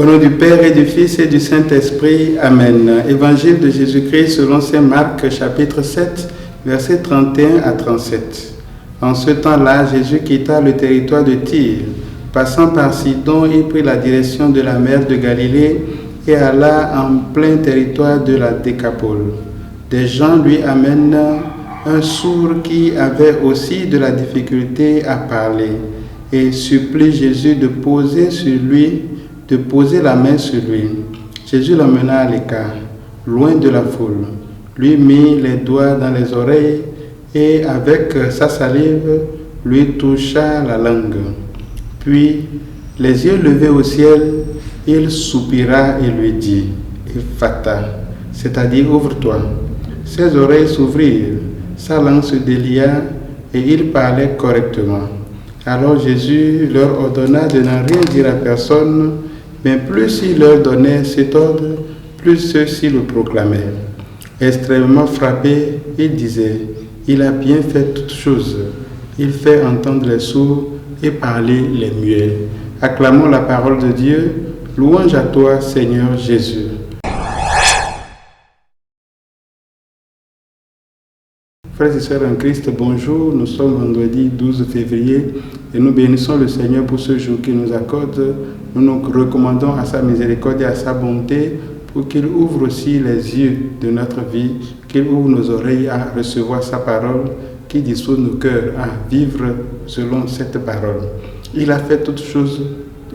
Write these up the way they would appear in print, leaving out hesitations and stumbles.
Au nom du Père et du Fils et du Saint-Esprit. Amen. Évangile de Jésus-Christ selon saint Marc, chapitre 7, versets 31 à 37. En ce temps-là, Jésus quitta le territoire de Tyr. Passant par Sidon, il prit la direction de la mer de Galilée et alla en plein territoire de la Décapole. Des gens lui amènent un sourd qui avait aussi de la difficulté à parler et supplie Jésus de poser la main sur lui. Jésus l'emmena à l'écart, loin de la foule, lui mit les doigts dans les oreilles et avec sa salive lui toucha la langue. Puis, les yeux levés au ciel, il soupira et lui dit « Ephphatha », c'est-à-dire « ouvre-toi ». Ses oreilles s'ouvrirent, sa langue se délia et il parlait correctement. Alors Jésus leur ordonna de n'en rien dire à personne, mais plus il leur donnait cet ordre, plus ceux-ci le proclamèrent. Extrêmement frappé, il disait « Il a bien fait toutes choses. Il fait entendre les sourds et parler les muets. » Acclamons la parole de Dieu. Louange à toi, Seigneur Jésus. Frères et sœurs en Christ, bonjour. Nous sommes vendredi 12 février et nous bénissons le Seigneur pour ce jour qu'il nous accorde. Nous nous recommandons à sa miséricorde et à sa bonté pour qu'il ouvre aussi les yeux de notre vie, qu'il ouvre nos oreilles à recevoir sa parole, qu'il dispose nos cœurs à vivre selon cette parole. Il a fait toutes choses,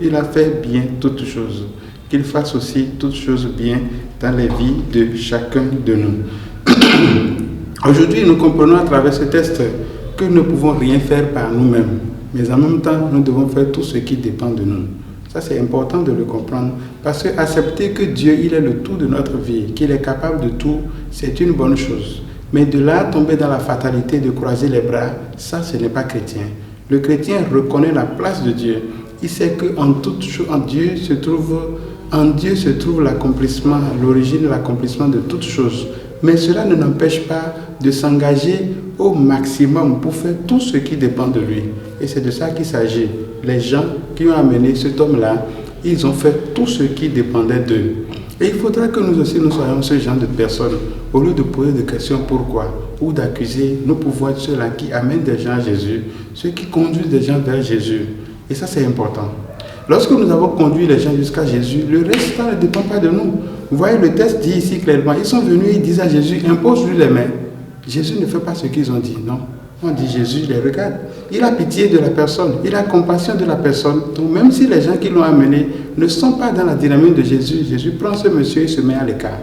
il a fait bien toutes choses. Qu'il fasse aussi toutes choses bien dans les vies de chacun de nous. Aujourd'hui, nous comprenons à travers ce texte que nous ne pouvons rien faire par nous-mêmes, mais en même temps, nous devons faire tout ce qui dépend de nous. Ça, c'est important de le comprendre, parce que accepter que Dieu, il est le tout de notre vie, qu'il est capable de tout, c'est une bonne chose. Mais de là, tomber dans la fatalité de croiser les bras, ça, ce n'est pas chrétien. Le chrétien reconnaît la place de Dieu. Il sait qu'en toute chose, en Dieu se trouve l'accomplissement, l'origine, l'accomplissement de toutes choses. Mais cela ne n'empêche pas de s'engager au maximum pour faire tout ce qui dépend de lui. Et c'est de ça qu'il s'agit. Les gens qui ont amené cet homme-là, ils ont fait tout ce qui dépendait d'eux. Et il faudra que nous aussi, nous soyons ce genre de personnes. Au lieu de poser des questions pourquoi, ou d'accuser, nous pouvons être ceux-là qui amènent des gens à Jésus, ceux qui conduisent des gens vers Jésus. Et ça, c'est important. Lorsque nous avons conduit les gens jusqu'à Jésus, le reste ne dépend pas de nous. Vous voyez, le texte dit ici clairement, ils sont venus, ils disent à Jésus, impose-lui les mains. Jésus ne fait pas ce qu'ils ont dit, non. On dit Jésus les regarde. Il a pitié de la personne, il a compassion de la personne. Donc même si les gens qui l'ont amené ne sont pas dans la dynamique de Jésus, Jésus prend ce monsieur et se met à l'écart.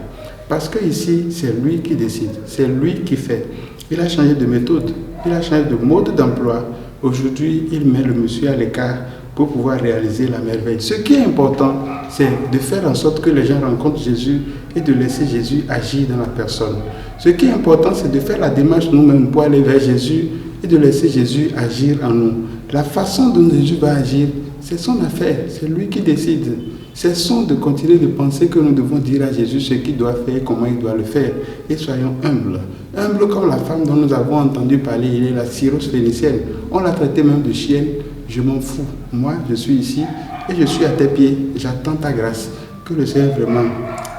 Parce que ici, c'est lui qui décide, c'est lui qui fait. Il a changé de méthode, il a changé de mode d'emploi. Aujourd'hui, il met le monsieur à l'écart pour pouvoir réaliser la merveille. Ce qui est important, c'est de faire en sorte que les gens rencontrent Jésus et de laisser Jésus agir dans la personne. Ce qui est important, c'est de faire la démarche nous-mêmes pour aller vers Jésus et de laisser Jésus agir en nous. La façon dont Jésus va agir, c'est son affaire, c'est lui qui décide. Cessons de continuer de penser que nous devons dire à Jésus ce qu'il doit faire, comment il doit le faire. Et soyons humbles. Humbles comme la femme dont nous avons entendu parler, il est la Syros phénicienne. On l'a traitée même de chienne. Je m'en fous. Moi, je suis ici et je suis à tes pieds. J'attends ta grâce. Que le Seigneur vraiment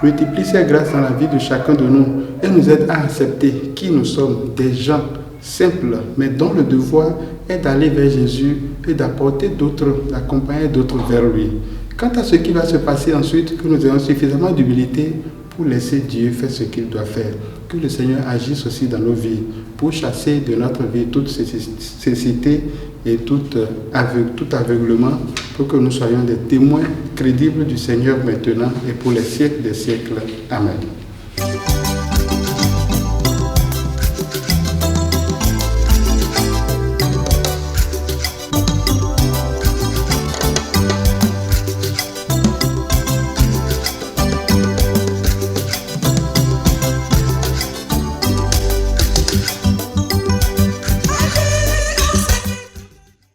multiplie ses grâces dans la vie de chacun de nous et nous aide à accepter qui nous sommes, des gens simples, mais dont le devoir est d'aller vers Jésus et d'apporter d'autres, d'accompagner d'autres vers lui. Quant à ce qui va se passer ensuite, que nous ayons suffisamment d'humilité pour laisser Dieu faire ce qu'il doit faire. Que le Seigneur agisse aussi dans nos vies pour chasser de notre vie toute cécité et tout aveuglement pour que nous soyons des témoins crédibles du Seigneur maintenant et pour les siècles des siècles. Amen.